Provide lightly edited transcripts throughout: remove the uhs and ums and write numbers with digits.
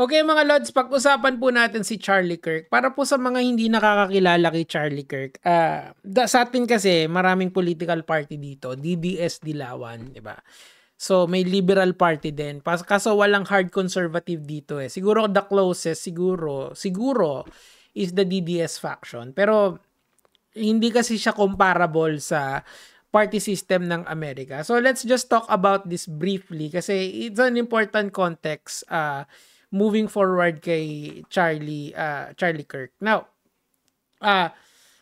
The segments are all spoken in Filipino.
Okay mga Lods, pag-usapan po natin si Charlie Kirk. Para po sa mga hindi nakakakilala kay Charlie Kirk, sa atin kasi maraming political party dito, DDS Dilawan, di ba? So may liberal party din. Kaso walang hard conservative dito eh. Siguro the closest, siguro is the DDS faction. Pero hindi kasi siya comparable sa party system ng Amerika. So let's just talk about this briefly kasi it's an important context moving forward kay Charlie Kirk. Now,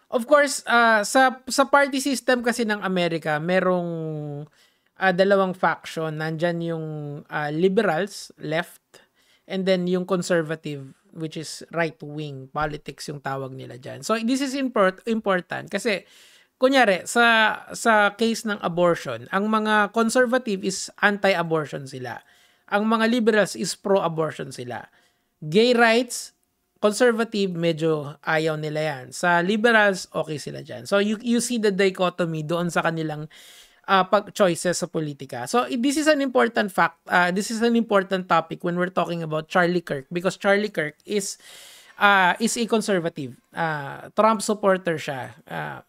of course, sa party system kasi ng Amerika, merong dalawang faction. Nandyan yung liberals, left, and then yung conservative, which is right-wing politics yung tawag nila dyan. So, this is important kasi, kunyari, sa case ng abortion, ang mga conservative is anti-abortion sila. Ang mga liberals is pro-abortion sila. Gay rights, conservative, medyo ayaw nila yan. Sa liberals, okay sila dyan. So, you see the dichotomy doon sa kanilang choices sa politika. So, this is an important fact. This is an important topic when we're talking about Charlie Kirk because Charlie Kirk is a conservative. Trump supporter siya.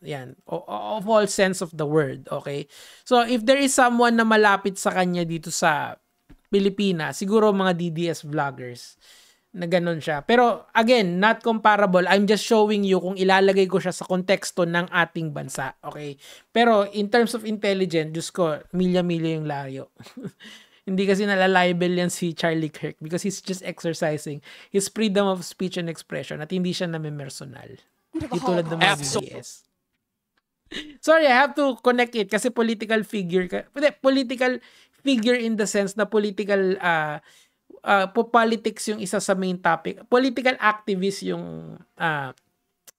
Yan. Of all sense of the word. Okay? So, if there is someone na malapit sa kanya dito sa Pilipinas, siguro mga DDS vloggers na ganun siya. Pero again, not comparable. I'm just showing you kung ilalagay ko siya sa konteksto ng ating bansa. Okay? Pero in terms of intelligence, Diyos ko, milya-milya yung layo. Hindi kasi nalalibel yan si Charlie Kirk because he's just exercising his freedom of speech and expression at hindi siya namimersonal. Di tulad ng mga DDS. Sorry, I have to connect it kasi political figure in the sense na political politics yung isa sa main topic. Political activist yung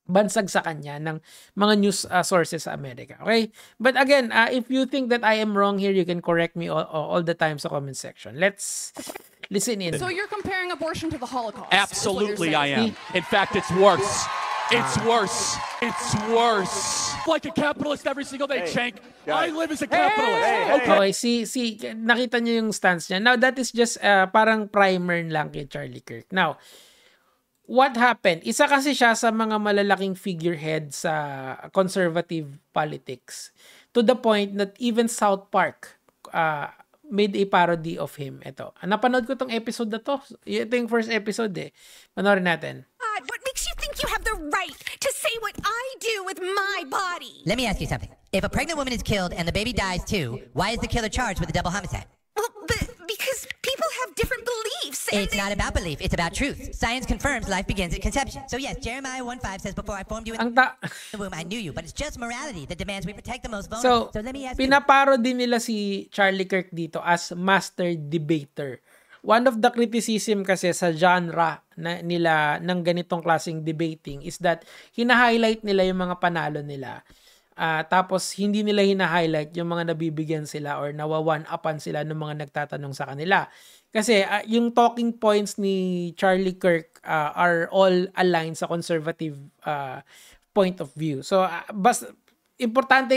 bansag sa kanya ng mga news sources sa Amerika. Okay? But again, if you think that I am wrong here, you can correct me all the time sa comment section. Let's listen in. So you're comparing abortion to the Holocaust? Absolutely I am. In fact, it's worse. It's worse. It's worse. Like a capitalist every single day, Cenk. I live as a capitalist. Okay, nakita niyo yung stance niya. Now, that is just parang primer lang kay Charlie Kirk. Now, what happened? Isa kasi siya sa mga malalaking figurehead sa conservative politics. To the point that even South Park made a parody of him. Ito. Napanood ko tong episode na to. Ito yung first episode eh. Panoorin natin. What makes you think you have the right to say what I do with my body? Let me ask you something. If a pregnant woman is killed and the baby dies too, why is the killer charged with a double homicide? Well, because people have different beliefs. It's not about belief, it's about truth. Science confirms life begins at conception. So yes, Jeremiah 1:5 says, before I formed you in the womb, I knew you. But it's just morality that demands we protect the most vulnerable. So let me ask you. Pinaparody nila si Charlie Kirk dito as master debater. One of the criticism kasi sa genre nila ng ganitong klaseng debating is that hina-highlight nila yung mga panalo nila. Tapos hindi nila hina-highlight yung mga nabibigyan sila or nawa-one-upan sila ng mga nagtatanong sa kanila. Kasi yung talking points ni Charlie Kirk are all aligned sa conservative point of view. So importante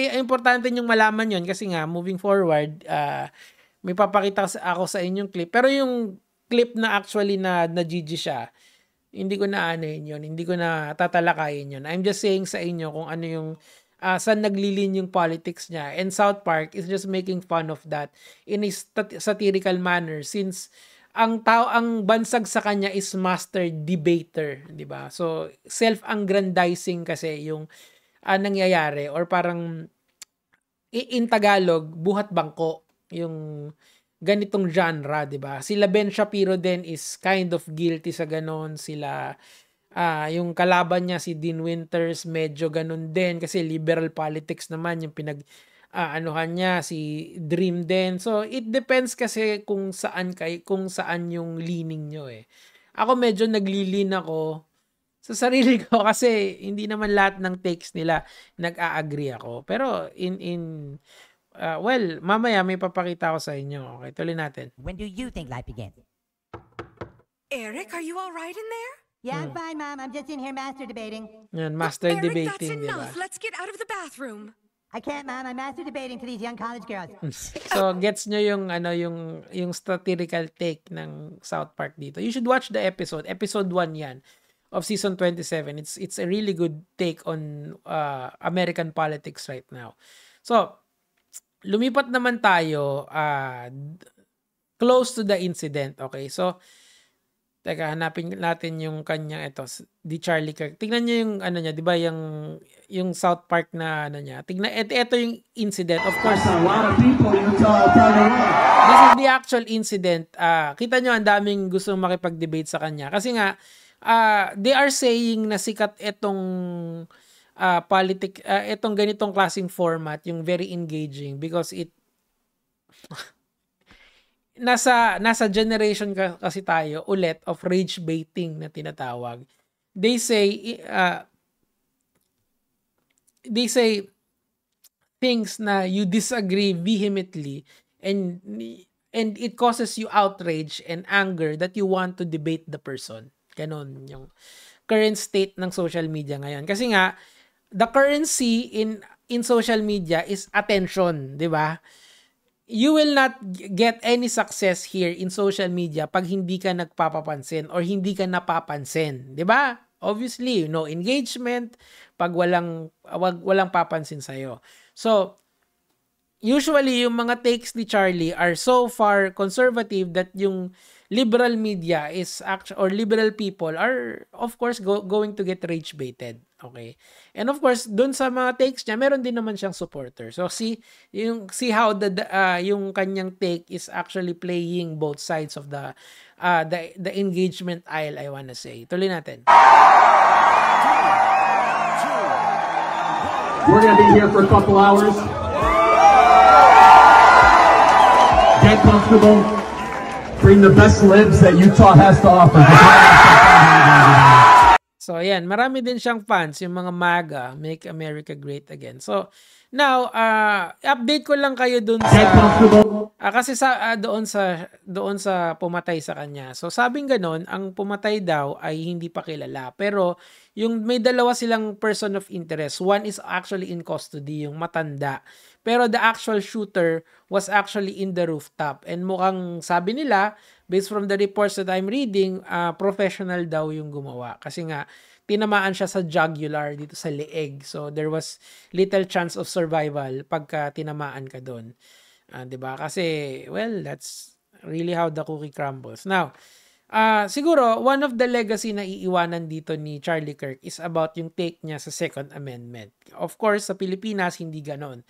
yung malaman yon kasi nga moving forward may papakita ako sa inyong clip. Pero yung clip na actually na GG siya, hindi ko na yun. Hindi ko na tatalakayin yun. I'm just saying sa inyo kung ano yung saan naglilin yung politics niya. And South Park is just making fun of that in a satirical manner since ang bansag sa kanya is master debater, di ba? So self-aggrandizing kasi yung nangyayari or parang in Tagalog, buhat bangko yung ganitong genre, 'di ba? Sila Ben Shapiro din is kind of guilty sa ganon. Sila yung kalaban niya si Dean Winters medyo ganon din kasi liberal politics naman yung anuhan niya si Dream din. So it depends kasi kung saan yung leaning nyo eh. Ako medyo naglilin ako sa sarili ko kasi hindi naman lahat ng takes nila nag-a-agree ako. Pero well, mamaya may papakita ko sa inyo. Okay, tuloy natin. When do you think life began? Eric, are you all right in there? Yeah, I'm fine, Mom. I'm just in here master debating. Yan, master Eric, debating, that's diba? enough. Let's get out of the bathroom. I can't, Mom. I'm master debating to these young college girls. So, gets nyo yung, yung satirical take ng South Park dito. You should watch the episode. Episode 1 yan of season 27. It's a really good take on American politics right now. So, lumipat naman tayo close to the incident. Okay, so, teka, hanapin natin yung kanyang di Charlie Kirk. Tingnan niyo yung niya, 'di ba, yung South Park na niya. Tingnan ito yung incident. Of course, this is the actual incident. Kita niyo ang daming gustong makipag-debate sa kanya kasi nga they are saying na sikat itong itong ganitong klaseng format, yung very engaging because it nasa generation kasi tayo ulit of rage baiting na tinatawag. They say things na you disagree vehemently and it causes you outrage and anger that you want to debate the person. Ganon yung current state ng social media ngayon. Kasi nga the currency in social media is attention, 'di ba? You will not get any success here in social media pag hindi ka nagpapapansin or hindi ka napapansin, 'di ba? Obviously, no engagement pag walang papansin sa iyo. So, usually yung mga takes ni Charlie are so far conservative that yung liberal media is or liberal people are of course going to get rage baited. Okay? And of course, dun sa mga takes niya, meron din naman siyang supporter. So see how yung kanyang take is actually playing both sides of the engagement aisle, I wanna say. Tuloy natin. We're gonna be here for a couple hours. Get comfortable. Bring the best libs that Utah has to offer. So, ayan. Marami din siyang fans, yung mga MAGA, Make America Great Again. So, now, update ko lang kayo dun sa... kasi doon sa pumatay sa kanya. So, sabing ganon, ang pumatay daw ay hindi pa kilala. Pero, yung may dalawa silang person of interest. One is actually in custody, yung matanda. Pero the actual shooter was actually in the rooftop. And mukhang sabi nila, based from the reports that I'm reading, professional daw yung gumawa. Kasi nga, tinamaan siya sa jugular dito sa leeg. So, there was little chance of survival pagka tinamaan ka doon. Diba? Kasi, well, that's really how the cookie crumbles. Now, siguro, one of the legacy na iiwanan dito ni Charlie Kirk is about yung take niya sa Second Amendment. Of course, sa Pilipinas, hindi ganon.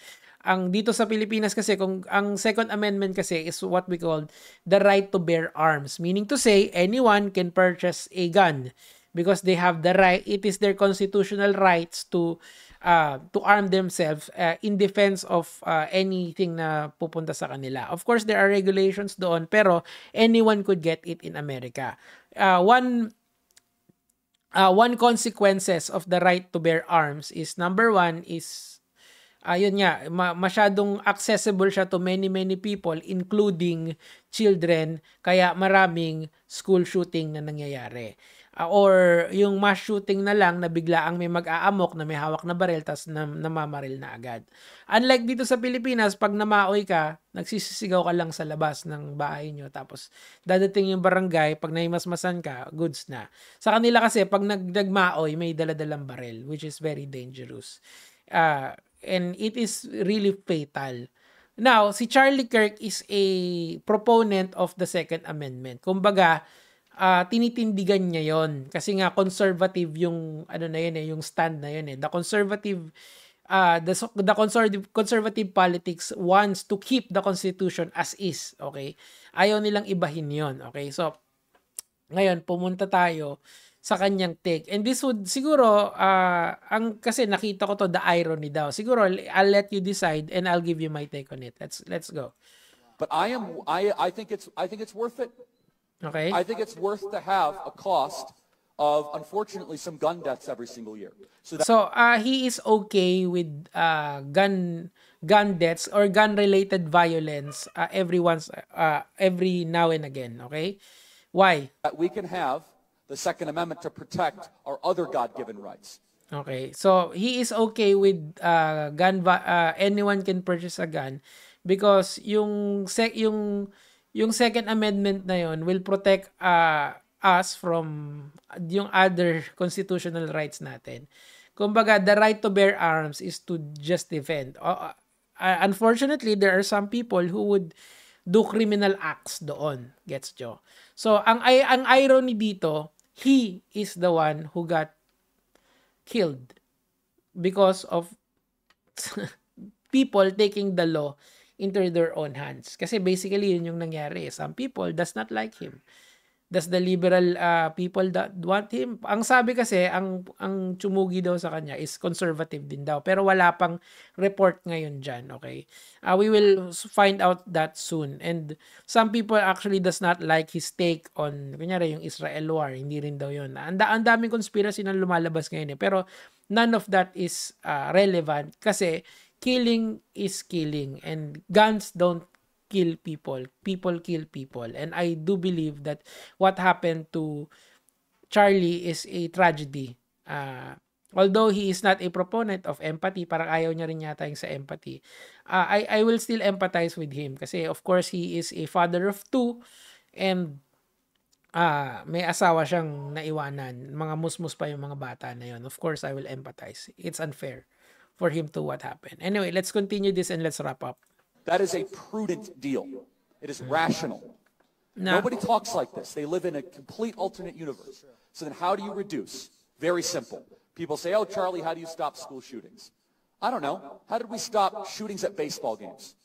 Dito sa Pilipinas kasi, kung ang Second Amendment kasi is what we call the right to bear arms. Meaning to say, anyone can purchase a gun because they have the right, it is their constitutional rights to arm themselves in defense of anything na pupunta sa kanila. Of course, there are regulations doon, pero anyone could get it in America. One consequences of the right to bear arms is, number one is, ayun nga, masyadong accessible siya to many people, including children, kaya maraming school shooting na nangyayari. Or yung mass shooting na lang na biglaang may mag-aamok na may hawak na baril tas namamaril na agad. Unlike dito sa Pilipinas, pag namaoy ka, nagsisisigaw ka lang sa labas ng bahay nyo, tapos dadating yung barangay, pag naimasmasan ka, goods na. Sa kanila kasi, pag nagmaoy, may daladalang baril, which is very dangerous. And it is really fatal. Now, si Charlie Kirk is a proponent of the Second Amendment. Kumbaga, tinitindigan niya yon kasi nga conservative yung yung stand na yun eh. The conservative politics wants to keep the Constitution as is, okay? Ayaw nilang ibahin yon, okay? So, ngayon, pumunta tayo sa kanyang take. And this would, siguro, kasi nakita ko to, the irony daw. Siguro, I'll let you decide and I'll give you my take on it. Let's go. But I think it's worth it. Okay. I think it's worth to have a cost of, unfortunately, some gun deaths every single year. So he is okay with gun deaths or gun-related violence every now and again, okay? Why? That we can have the Second Amendment to protect our other God-given rights. Okay. So, he is okay with anyone can purchase a gun because yung Second Amendment na yon will protect us from yung other constitutional rights natin. Kumbaga, the right to bear arms is to just defend. Unfortunately, there are some people who would do criminal acts doon. Gets nyo? So, ang irony dito, he is the one who got killed because of people taking the law into their own hands. Kasi basically, yun yung nangyari. Some people does not like him. Does the liberal people that want him? Ang sabi kasi, ang tsumugi daw sa kanya is conservative din daw. Pero wala pang report ngayon dyan, okay? We will find out that soon. And some people actually does not like his take on, kunyari, yung Israel war. Hindi rin daw yun. Ang daming conspiracy na lumalabas ngayon eh. Pero none of that is relevant kasi killing is killing and guns don't kill people. People kill people. And I do believe that what happened to Charlie is a tragedy. Although he is not a proponent of empathy, parang ayaw niya rin yata yung sa empathy, I will still empathize with him. Kasi of course, he is a father of 2 and may asawa siyang naiwanan. Mga musmus pa yung mga bata na yun. Of course, I will empathize. It's unfair for him to what happened. Anyway, let's continue this and let's wrap up. That is a prudent deal. It is rational. No. Nobody talks like this. They live in a complete alternate universe. So then how do you reduce? Very simple. People say, oh, Charlie, how do you stop school shootings? I don't know. How did we stop shootings at baseball games?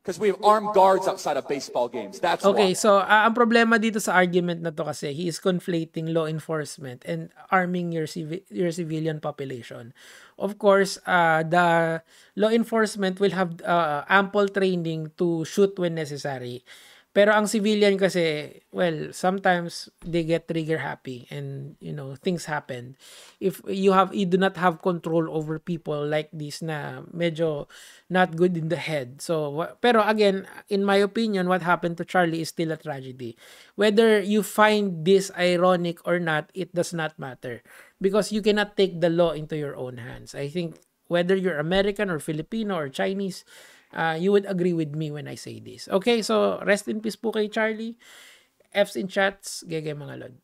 Because we have armed guards outside of baseball games. That's okay, why. So ang problema dito sa argument na to kasi he is conflating law enforcement and arming your civilian population. Of course, the law enforcement will have ample training to shoot when necessary. Pero ang civilian kasi, well, sometimes they get trigger happy and things happen. If you do not have control over people like this na medyo not good in the head. So, pero again, in my opinion, what happened to Charlie is still a tragedy. Whether you find this ironic or not, it does not matter. Because you cannot take the law into your own hands. I think whether you're American or Filipino or Chinese, you would agree with me when I say this. Okay, so rest in peace po kay Charlie. F's in chats, gege mga lord.